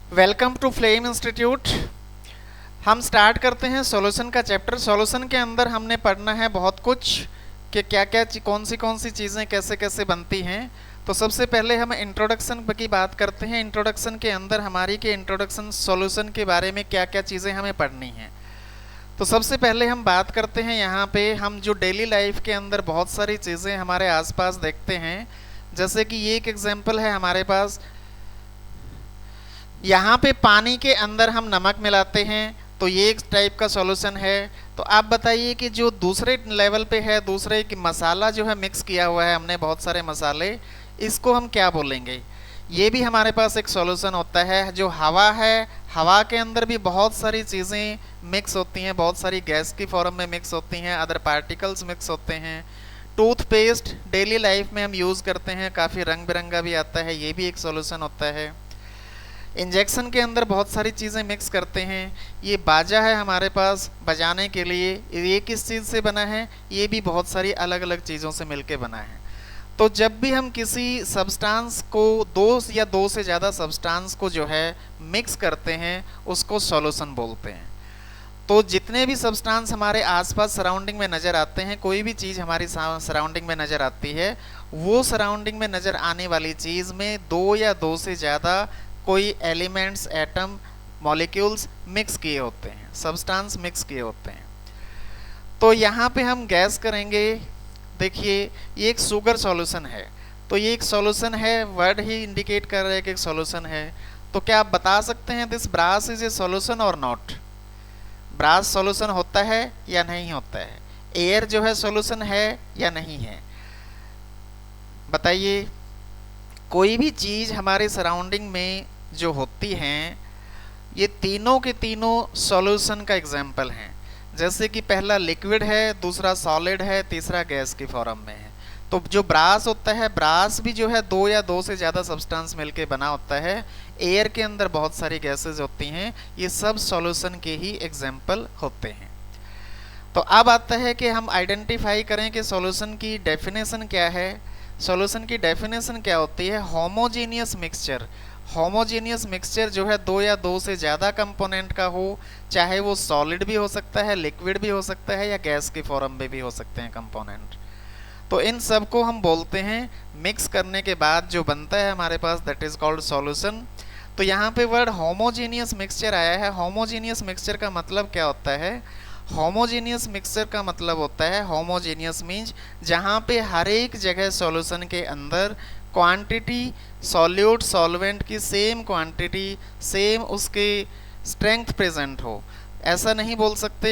Welcome to Flame Institute. हम start करते हैं सॉल्यूशन का चैप्टर। सॉल्यूशन के अंदर हमने पढ़ना है बहुत कुछ कि क्या क्या कौन सी चीज़ें कैसे कैसे बनती हैं। तो सबसे पहले हम इंट्रोडक्शन की बात करते हैं। इंट्रोडक्शन के अंदर हमारी के इंट्रोडक्शन सॉल्यूशन के बारे में क्या क्या चीज़ें हमें पढ़नी हैं। तो सबसे पहले हम बात करते हैं यहाँ पे हम जो डेली लाइफ के अंदर बहुत सारी चीज़ें हमारे आसपास देखते हैं। जैसे कि ये एक एग्जांपल है हमारे पास, यहाँ पे पानी के अंदर हम नमक मिलाते हैं तो ये एक टाइप का सॉल्यूशन है। तो आप बताइए कि जो दूसरे लेवल पे है, दूसरे की मसाला जो है मिक्स किया हुआ है हमने बहुत सारे मसाले, इसको हम क्या बोलेंगे। ये भी हमारे पास एक सॉल्यूशन होता है। जो हवा है, हवा के अंदर भी बहुत सारी चीज़ें मिक्स होती हैं, बहुत सारी गैस की फॉर्म में मिक्स होती हैं, अदर पार्टिकल्स मिक्स होते हैं। टूथपेस्ट डेली लाइफ में हम यूज़ करते हैं, काफ़ी रंग बिरंगा भी आता है, ये भी एक सॉल्यूशन होता है। इंजेक्शन के अंदर बहुत सारी चीज़ें मिक्स करते हैं। ये बाजा है हमारे पास बजाने के लिए, ये किस चीज़ से बना है, ये भी बहुत सारी अलग अलग चीज़ों से मिलके बना है। तो जब भी हम किसी सब्सटेंस को दो से ज़्यादा सब्सटेंस को जो है मिक्स करते हैं उसको सॉल्यूशन बोलते हैं। तो जितने भी सब्सटेंस हमारे आसपास सराउंडिंग में नज़र आते हैं, कोई भी चीज़ हमारी सराउंडिंग में नज़र आती है, वो सराउंडिंग में नज़र आने वाली चीज़ में दो या दो से ज़्यादा कोई एलिमेंट्स, एटम, मॉलिक्यूल्स मिक्स किए होते हैं, सब्सटेंस मिक्स किए होते हैं। तो यहाँ पे हम गैस करेंगे। देखिए ये एक शुगर सॉल्यूशन है, तो ये एक सॉल्यूशन है, वर्ड ही इंडिकेट कर रहा है कि एक सॉल्यूशन है। तो क्या आप बता सकते हैं this brass is a solution और नॉट। ब्रास सॉल्यूशन होता है या नहीं होता है। एयर जो है सॉल्यूशन है या नहीं है, बताइए। कोई भी चीज़ हमारे सराउंडिंग में जो होती हैं, ये तीनों के तीनों सॉल्यूशन का एग्जाम्पल हैं। जैसे कि पहला लिक्विड है, दूसरा सॉलिड है, तीसरा गैस की फॉर्म में है। तो जो ब्रास होता है, ब्रास भी जो है दो या दो से ज़्यादा सब्सटेंस मिलके बना होता है। एयर के अंदर बहुत सारी गैसेज होती हैं, ये सब सॉल्यूशन के ही एग्जाम्पल होते हैं। तो अब आता है कि हम आइडेंटिफाई करें कि सॉल्यूशन की डेफिनेशन क्या है। सॉल्यूशन की डेफिनेशन क्या होती है। Homogeneous mixture. होमोजीनियस मिक्सचर जो है दो या दो से ज़्यादा कंपोनेंट का हो, चाहे वो सॉलिड भी हो सकता है, लिक्विड भी हो सकता है, या गैस की फॉर्म में भी हो सकते हैं कंपोनेंट। तो इन सब को हम बोलते हैं मिक्स करने के बाद जो बनता है हमारे पास, दैट इज़ कॉल्ड सॉल्यूशन। तो यहाँ पे वर्ड होमोजीनियस मिक्सचर आया है। होमोजीनियस मिक्सचर का मतलब क्या होता है। होमोजीनियस मिक्सचर का मतलब होता है, होमोजीनियस मीन्स जहाँ पे हर एक जगह सॉल्यूशन के अंदर क्वांटिटी सॉल्यूट सॉल्वेंट की सेम क्वांटिटी, सेम उसके स्ट्रेंथ प्रेजेंट हो। ऐसा नहीं बोल सकते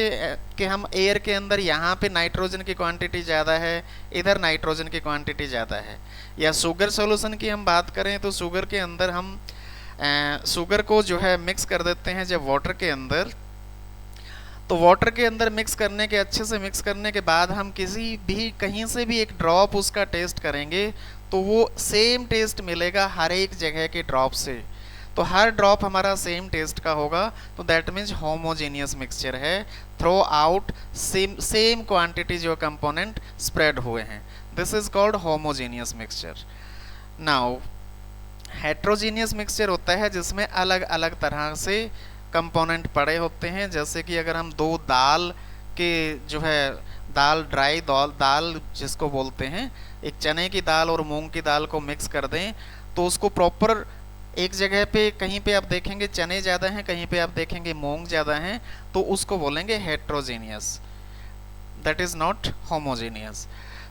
कि हम एयर के अंदर यहाँ पे नाइट्रोजन की क्वांटिटी ज़्यादा है, इधर नाइट्रोजन की क्वांटिटी ज़्यादा है। या शुगर सॉल्यूशन की हम बात करें तो शुगर के अंदर हम शुगर को जो है मिक्स कर देते हैं जब वाटर के अंदर। तो वाटर के अंदर मिक्स करने के, अच्छे से मिक्स करने के बाद हम किसी भी कहीं से भी एक ड्रॉप उसका टेस्ट करेंगे तो वो सेम टेस्ट मिलेगा हर एक जगह के ड्रॉप से। तो हर ड्रॉप हमारा सेम टेस्ट का होगा, तो दैट मीन्स होमोजीनियस मिक्सचर है। थ्रो आउट सेम क्वांटिटी जो कंपोनेंट स्प्रेड हुए हैं, this is called homogeneous mixture. Now heterogeneous mixture होता है जिसमें अलग अलग तरह से कंपोनेंट पड़े होते हैं। जैसे कि अगर हम दो दाल के जो है दाल, ड्राई दाल जिसको बोलते हैं, एक चने की दाल और मूंग की दाल को मिक्स कर दें तो उसको प्रॉपर एक जगह पे, कहीं पे आप देखेंगे चने ज़्यादा हैं, कहीं पे आप देखेंगे मूंग ज़्यादा हैं, तो उसको बोलेंगे heterogeneous, that is not homogeneous.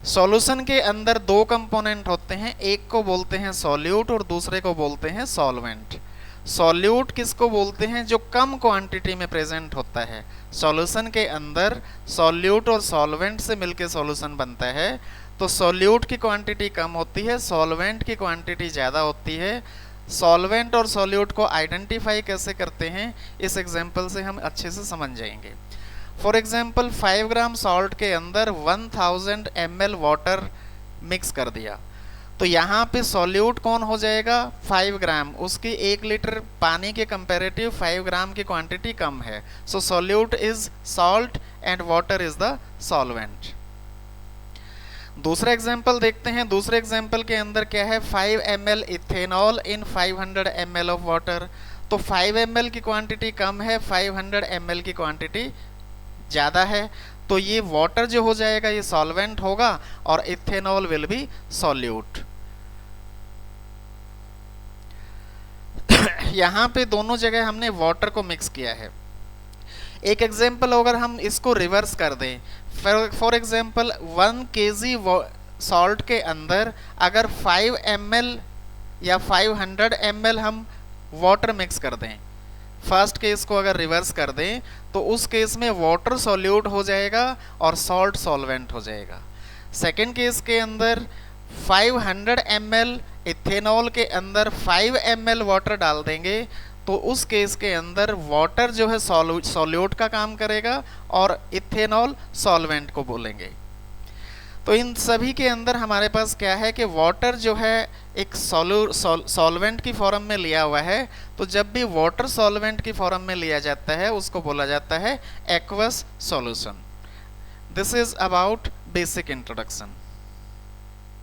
Solution के अंदर दो कंपोनेंट होते हैं, एक को बोलते हैं सॉल्यूट और दूसरे को बोलते हैं सॉल्वेंट। सॉल्यूट किसको बोलते हैं, जो कम क्वांटिटी में प्रेजेंट होता है। सॉल्यूशन के अंदर सॉल्यूट और सॉल्वेंट से मिलके सॉल्यूशन बनता है। तो सॉल्यूट की क्वांटिटी कम होती है, सॉल्वेंट की क्वांटिटी ज़्यादा होती है। सॉल्वेंट और सॉल्यूट को आइडेंटिफाई कैसे करते हैं, इस एग्जाम्पल से हम अच्छे से समझ जाएंगे। फॉर एग्जाम्पल 5 ग्राम सॉल्ट के अंदर 1000 ml वाटर मिक्स कर दिया, तो यहाँ पे सॉल्यूट कौन हो जाएगा, 5 ग्राम। उसकी 1 लीटर पानी के कंपेरेटिव 5 ग्राम की क्वांटिटी कम है। So solute is salt and water is the solvent. दूसरा एग्जाम्पल देखते हैं। दूसरे एग्जाम्पल के अंदर क्या है, 5 ml ethanol in 500 ml of water. तो 5 ml की क्वांटिटी कम है, 500 ml की क्वांटिटी ज़्यादा है, तो ये वाटर जो हो जाएगा ये सॉल्वेंट होगा और इथेनॉल विल बी सॉल्यूट। यहाँ पे दोनों जगह हमने वाटर को मिक्स किया है। एक एग्जाम्पल अगर हम इसको रिवर्स कर दें, फॉर एग्जाम्पल 1 kg सॉल्ट के अंदर अगर 5 ml या 500 ml हम वाटर मिक्स कर दें, फर्स्ट केस को अगर रिवर्स कर दें तो उस केस में वाटर सॉल्यूट हो जाएगा और सॉल्ट सॉल्वेंट हो जाएगा। सेकेंड केस के अंदर 500 ml इथेनॉल के अंदर 5 ml वाटर डाल देंगे तो उस केस के अंदर वाटर जो है सॉल्यूट का काम करेगा और इथेनॉल सॉल्वेंट को बोलेंगे। तो इन सभी के अंदर हमारे पास क्या है कि वाटर जो है एक सॉल्वेंट की फॉर्म में लिया हुआ है, तो जब भी वाटर सॉल्वेंट की फॉर्म में लिया जाता है उसको बोला जाता है aqueous solution. This is about basic introduction.